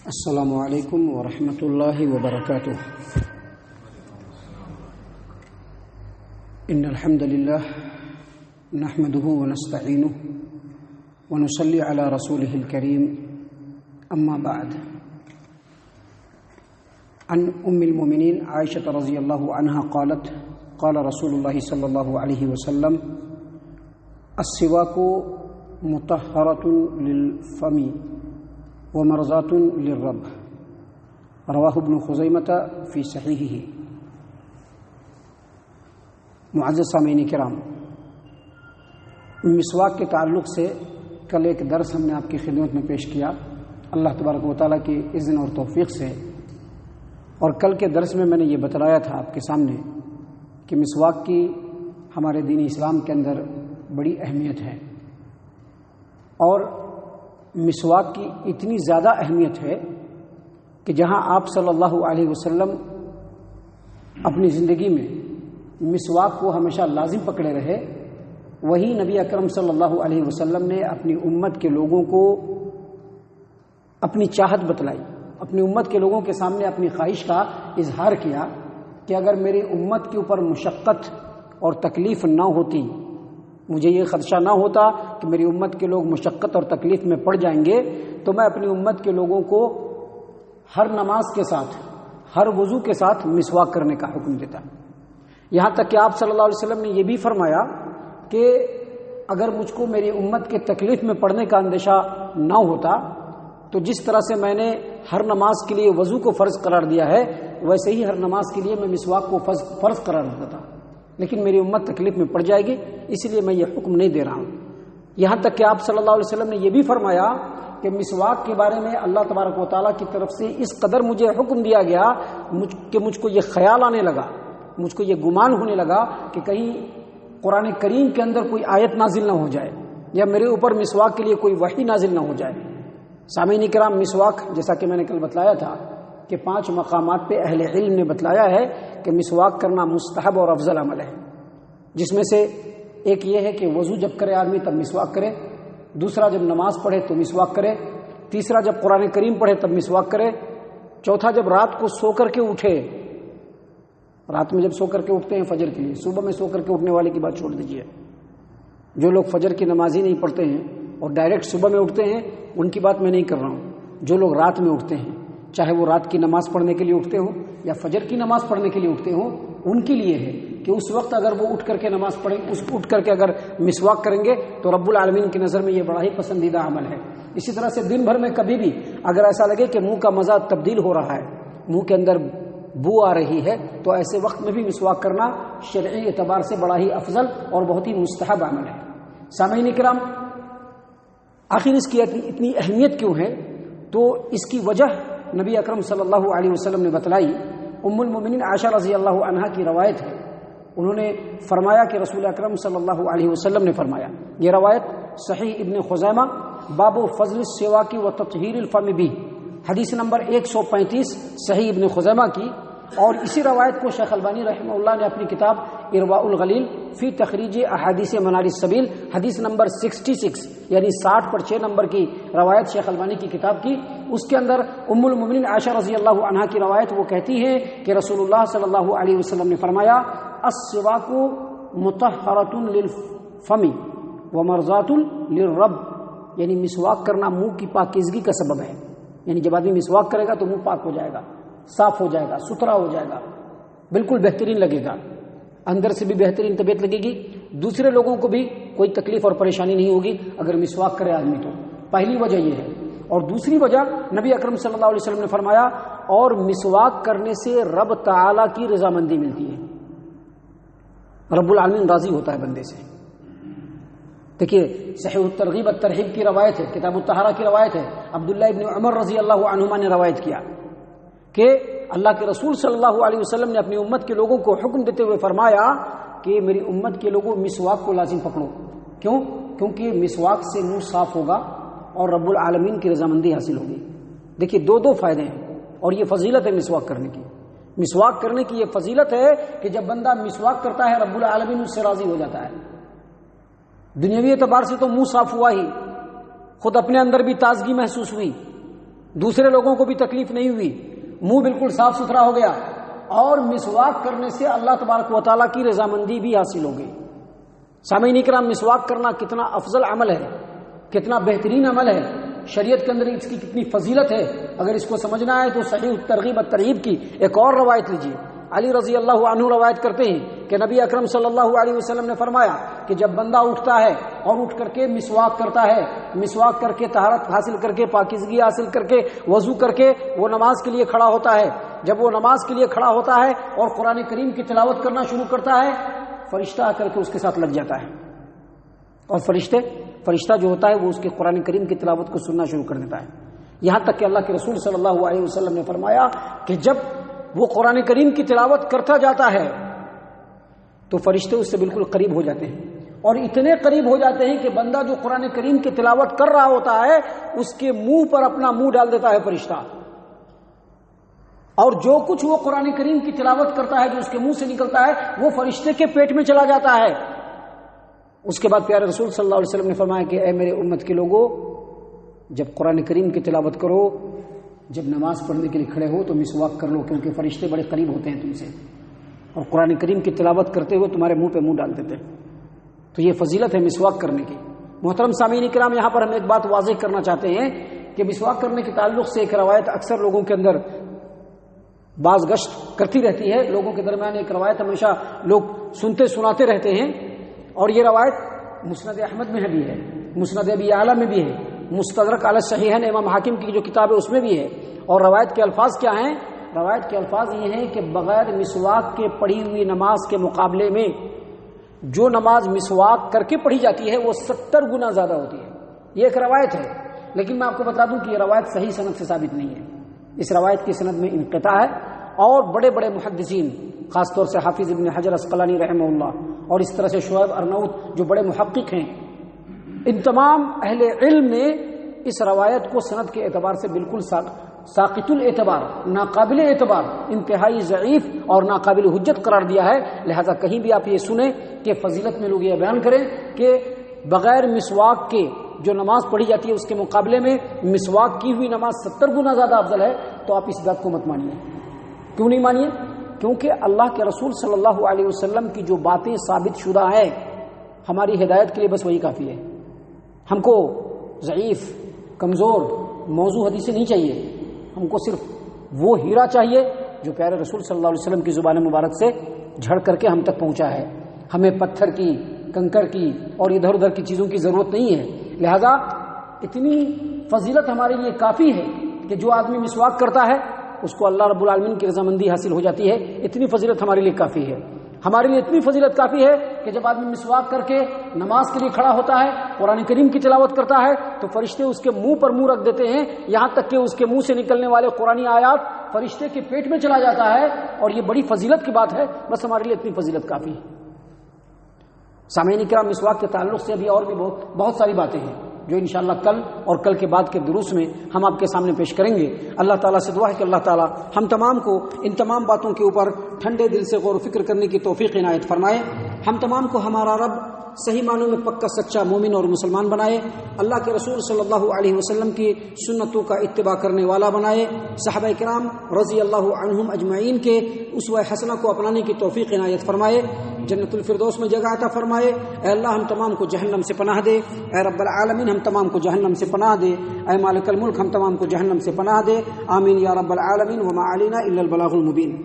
السلام علیکم ورحمۃ اللہ وبرکاتہ۔ ان الحمد للہ نحمده ونستعینه ونصلی علی رسوله الکریم، اما بعد، عن ام المؤمنین عائشہ رضی اللہ عنہا قالت قال رسول اللہ صلی اللہ علیہ وسلم السواک مطہرۃ للفم ومرضات للرب، رواہ ابن خزیمۃ فی صحیحہ۔ معزز سامعین کرام، مسواک کے تعلق سے کل ایک درس ہم نے آپ کی خدمت میں پیش کیا اللہ تبارک و تعالیٰ کی اذن اور توفیق سے، اور کل کے درس میں نے یہ بتلایا تھا آپ کے سامنے کہ مسواک کی ہمارے دین اسلام کے اندر بڑی اہمیت ہے، اور مسواک کی اتنی زیادہ اہمیت ہے کہ جہاں آپ صلی اللہ علیہ وسلم اپنی زندگی میں مسواک کو ہمیشہ لازم پکڑے رہے، وہی نبی اکرم صلی اللہ علیہ وسلم نے اپنی امت کے لوگوں کو اپنی چاہت بتلائی، اپنی امت کے لوگوں کے سامنے اپنی خواہش کا اظہار کیا کہ اگر میری امت کے اوپر مشقت اور تکلیف نہ ہوتی، مجھے یہ خدشہ نہ ہوتا کہ میری امت کے لوگ مشقت اور تکلیف میں پڑ جائیں گے، تو میں اپنی امت کے لوگوں کو ہر نماز کے ساتھ، ہر وضو کے ساتھ مسواک کرنے کا حکم دیتا۔ یہاں تک کہ آپ صلی اللہ علیہ وسلم نے یہ بھی فرمایا کہ اگر مجھ کو میری امت کے تکلیف میں پڑنے کا اندیشہ نہ ہوتا تو جس طرح سے میں نے ہر نماز کے لیے وضو کو فرض قرار دیا ہے، ویسے ہی ہر نماز کے لیے میں مسواک کو فرض قرار دیتا تھا، لیکن میری امت تکلیف میں پڑ جائے گی، اس لیے میں یہ حکم نہیں دے رہا ہوں۔ یہاں تک کہ آپ صلی اللہ علیہ وسلم نے یہ بھی فرمایا کہ مسواک کے بارے میں اللہ تبارک و تعالیٰ کی طرف سے اس قدر مجھے حکم دیا گیا کہ مجھ کو یہ خیال آنے لگا، مجھ کو یہ گمان ہونے لگا کہ کہیں قرآن کریم کے اندر کوئی آیت نازل نہ ہو جائے یا میرے اوپر مسواک کے لیے کوئی وحی نازل نہ ہو جائے۔ سامعین کرام، مسواک جیسا کہ میں نے کل بتلایا تھا کہ 5 مقامات پہ اہل علم نے بتلایا ہے کہ مسواک کرنا مستحب اور افضل عمل ہے، جس میں سے ایک یہ ہے کہ وضو جب کرے آدمی تب مسواک کرے، دوسرا جب نماز پڑھے تو مسواک کرے، تیسرا جب قرآن کریم پڑھے تب مسواک کرے، چوتھا جب رات کو سو کر کے اٹھے، رات میں جب سو کر کے اٹھتے ہیں فجر کے لیے، صبح میں سو کر کے اٹھنے والے کی بات چھوڑ دیجیے، جو لوگ فجر کی نماز ہی نہیں پڑھتے ہیں اور ڈائریکٹ صبح میں اٹھتے ہیں ان کی بات میں نہیں کر رہا ہوں، جو لوگ رات میں اٹھتے ہیں، چاہے وہ رات کی نماز پڑھنے کے لیے اٹھتے ہوں یا فجر کی نماز پڑھنے کے لیے اٹھتے ہوں، ان کے لیے ہے کہ اس وقت اگر وہ اٹھ کر کے نماز پڑھیں، اٹھ کر کے اگر مسواک کریں گے تو رب العالمین کی نظر میں یہ بڑا ہی پسندیدہ عمل ہے۔ اسی طرح سے دن بھر میں کبھی بھی اگر ایسا لگے کہ منہ کا مزہ تبدیل ہو رہا ہے، منہ کے اندر بو آ رہی ہے، تو ایسے وقت میں بھی مسواک کرنا شرعی اعتبار سے بڑا ہی افضل اور بہت ہی مستحب عمل ہے۔ سامعین کرام، آخر اس کی اتنی اہمیت کیوں ہے؟ تو اس کی وجہ نبی اکرم صلی اللہ علیہ وسلم نے بتلائی۔ ام المؤمنین عائشہ رضی اللہ عنہا کی روایت ہے، انہوں نے فرمایا کہ رسول اکرم صلی اللہ علیہ وسلم نے فرمایا، یہ روایت صحیح ابن خزیمہ باب فضل السواک و تطہیر الفم بھی، حدیث نمبر 135 صحیح ابن خزیمہ کی، اور اسی روایت کو شیخ البانی رحمہ اللہ نے اپنی کتاب ارواء الغلیل فی تخریج احادیث منار السبیل حدیث نمبر 66 یعنی 60 پر 6 نمبر کی روایت شیخ البانی کی کتاب کی، اس کے اندر ام المؤمنین عائشہ رضی اللہ عنہا کی روایت وہ کہتی ہے کہ رسول اللہ صلی اللہ علیہ وسلم نے فرمایا السواک مطہرۃ للفم ومرضات للرب، یعنی مسواک کرنا منہ کی پاکیزگی کا سبب ہے، یعنی جب آدمی مسواک کرے گا تو منہ پاک ہو جائے گا، صاف ہو جائے گا، ستھرا ہو جائے گا، بالکل بہترین لگے گا، اندر سے بھی بہترین طبیعت لگے گی، دوسرے لوگوں کو بھی کوئی تکلیف اور پریشانی نہیں ہوگی اگر مسواک کرے آدمی تو۔ پہلی وجہ یہ ہے، اور دوسری وجہ نبی اکرم صلی اللہ علیہ وسلم نے فرمایا اور مسواک کرنے سے رب تعالی کی رضامندی ملتی ہے، رب العالمین راضی ہوتا ہے بندے سے۔ دیکھیے صحیح الترغیب الترہیب کی روایت ہے، کتاب الطہارہ کی روایت ہے، عبداللہ ابن عمر رضی اللہ عنہما نے روایت کیا کہ اللہ کے رسول صلی اللہ علیہ وسلم نے اپنی امت کے لوگوں کو حکم دیتے ہوئے فرمایا کہ میری امت کے لوگوں مسواک کو لازم پکڑو۔ کیوں؟ کیونکہ مسواک سے منہ صاف ہوگا اور رب العالمین کی رضامندی حاصل ہوگی۔ دیکھیے دو فائدے ہیں، اور یہ فضیلت ہے مسواک کرنے کی۔ مسواک کرنے کی یہ فضیلت ہے کہ جب بندہ مسواک کرتا ہے رب العالمین اس سے راضی ہو جاتا ہے۔ دنیاوی اعتبار سے تو منہ صاف ہوا ہی، خود اپنے اندر بھی تازگی محسوس ہوئی، دوسرے لوگوں کو بھی تکلیف نہیں ہوئی، منہ بالکل صاف ستھرا ہو گیا، اور مسواک کرنے سے اللہ تبارک و تعالیٰ کی رضامندی بھی حاصل ہو گئی۔ سامعین اکرام، مسواک کرنا کتنا افضل عمل ہے، کتنا بہترین عمل ہے، شریعت کے اندر اس کی کتنی فضیلت ہے۔ اگر اس کو سمجھنا ہے تو صحیح ترغیب الترغیب کی ایک اور روایت لیجیے۔ علی رضی اللہ عنہ روایت کرتے ہیں کہ نبی اکرم صلی اللہ علیہ وسلم نے فرمایا کہ جب بندہ اٹھتا ہے اور اٹھ کر کے مسواک کرتا ہے، مسواک کر کے طہارت حاصل کر کے پاکیزگی حاصل کر کے وضو کر کے وہ نماز کے لیے کھڑا ہوتا ہے، جب وہ نماز کے لیے کھڑا ہوتا ہے اور قرآن کریم کی تلاوت کرنا شروع کرتا ہے، فرشتہ آ کر کے اس کے ساتھ لگ جاتا ہے، اور فرشتہ جو ہوتا ہے وہ اس کے قرآن کریم کی تلاوت کو سننا شروع کر دیتا ہے۔ یہاں تک کہ اللہ کے رسول صلی اللہ علیہ وسلم نے فرمایا کہ جب وہ قرآن کریم کی تلاوت کرتا جاتا ہے تو فرشتے اس سے بالکل قریب ہو جاتے ہیں، اور اتنے قریب ہو جاتے ہیں کہ بندہ جو قرآن کریم کی تلاوت کر رہا ہوتا ہے اس کے منہ پر اپنا منہ ڈال دیتا ہے فرشتہ، اور جو کچھ وہ قرآن کریم کی تلاوت کرتا ہے جو اس کے منہ سے نکلتا ہے وہ فرشتے کے پیٹ میں چلا جاتا ہے۔ اس کے بعد پیارے رسول صلی اللہ علیہ وسلم نے فرمایا کہ اے میرے امت کے لوگوں، جب قرآن کریم کی تلاوت کرو، جب نماز پڑھنے کے لیے کھڑے ہو تو مسواک کر لو، کیونکہ فرشتے بڑے قریب ہوتے ہیں تم سے، اور قرآن کریم کی تلاوت کرتے ہوئے تمہارے منہ پہ منہ ڈال دیتے ہیں۔ تو یہ فضیلت ہے مسواک کرنے کی۔ محترم سامعین کرام، یہاں پر ہم ایک بات واضح کرنا چاہتے ہیں کہ مسواک کرنے کے تعلق سے ایک روایت اکثر لوگوں کے اندر باز گشت کرتی رہتی ہے، لوگوں کے درمیان ایک روایت ہمیشہ لوگ سنتے سناتے رہتے ہیں، اور یہ روایت مسند احمد میں بھی ہے، مسند ابی اعلیٰ میں بھی ہے، مستدرک علی الصحیحین امام حاکم کی جو کتاب ہے اس میں بھی ہے۔ اور روایت کے الفاظ کیا ہیں؟ روایت کے الفاظ یہ ہیں کہ بغیر مسواک کے پڑھی ہوئی نماز کے مقابلے میں جو نماز مسواک کر کے پڑھی جاتی ہے وہ 70 گنا زیادہ ہوتی ہے۔ یہ ایک روایت ہے، لیکن میں آپ کو بتا دوں کہ یہ روایت صحیح سند سے ثابت نہیں ہے، اس روایت کی سند میں انقطاع ہے، اور بڑے بڑے محدثین خاص طور سے حافظ ابن حجر عسقلانی رحمہ اللہ اور اس طرح سے شعیب ارناؤت جو بڑے محقق ہیں، ان تمام اہل علم نے اس روایت کو سند کے اعتبار سے بالکل ساقط الاعتبار، ناقابل اعتبار، انتہائی ضعیف اور ناقابل حجت قرار دیا ہے۔ لہذا کہیں بھی آپ یہ سنیں کہ فضیلت میں لوگ یہ بیان کریں کہ بغیر مسواک کے جو نماز پڑھی جاتی ہے اس کے مقابلے میں مسواک کی ہوئی نماز 70 گنا زیادہ افضل ہے، تو آپ اس بات کو مت مانیے۔ کیوں نہیں مانیے؟ کیونکہ اللہ کے رسول صلی اللہ علیہ وسلم کی جو باتیں ثابت شدہ ہیں ہماری ہدایت کے لیے بس وہی کافی ہے۔ ہم کو ضعیف، کمزور موضوع حدیثیں نہیں چاہیے، ہم کو صرف وہ ہیرا چاہیے جو پیارے رسول صلی اللہ علیہ وسلم کی زبان مبارک سے جھڑ کر کے ہم تک پہنچا ہے۔ ہمیں پتھر کی، کنکر کی اور ادھر ادھر کی چیزوں کی ضرورت نہیں ہے۔ لہذا اتنی فضیلت ہمارے لیے کافی ہے کہ جو آدمی مسواک کرتا ہے اس کو اللہ رب العالمین کی رضامندی حاصل ہو جاتی ہے۔ اتنی فضیلت ہمارے لیے کافی ہے۔ ہمارے لیے اتنی فضیلت کافی ہے کہ جب آدمی مسواک کر کے نماز کے لیے کھڑا ہوتا ہے، قرآن کریم کی تلاوت کرتا ہے، تو فرشتے اس کے منہ پر منہ رکھ دیتے ہیں، یہاں تک کہ اس کے منہ سے نکلنے والے قرآنی آیات فرشتے کے پیٹ میں چلا جاتا ہے، اور یہ بڑی فضیلت کی بات ہے۔ بس ہمارے لیے اتنی فضیلت کافی ہے۔ سامعین کرام، مسواک کے تعلق سے ابھی اور بھی بہت ساری باتیں ہیں جو انشاءاللہ کل اور کل کے بعد کے دروس میں ہم آپ کے سامنے پیش کریں گے۔ اللہ تعالیٰ سے دعا ہے کہ اللہ تعالیٰ ہم تمام کو ان تمام باتوں کے اوپر ٹھنڈے دل سے غور و فکر کرنے کی توفیق عنایت فرمائے۔ ہم تمام کو ہمارا رب صحیح معنوں میں پکا سچا مومن اور مسلمان بنائے، اللہ کے رسول صلی اللہ علیہ وسلم کی سنتوں کا اتباع کرنے والا بنائے، صحابہ کرام رضی اللہ عنہم اجمعین کے اسوہ حسنہ کو اپنانے کی توفیق عنایت فرمائے، جنت الفردوس میں جگہ عطا فرمائے۔ اے اللہ ہم تمام کو جہنم سے پناہ دے، اے رب العالمین ہم تمام کو جہنم سے پناہ دے، اے مالک الملک ہم تمام کو جہنم سے پناہ دے، آمین یا رب العالمین۔ وما علینا الا البلاغ المبین۔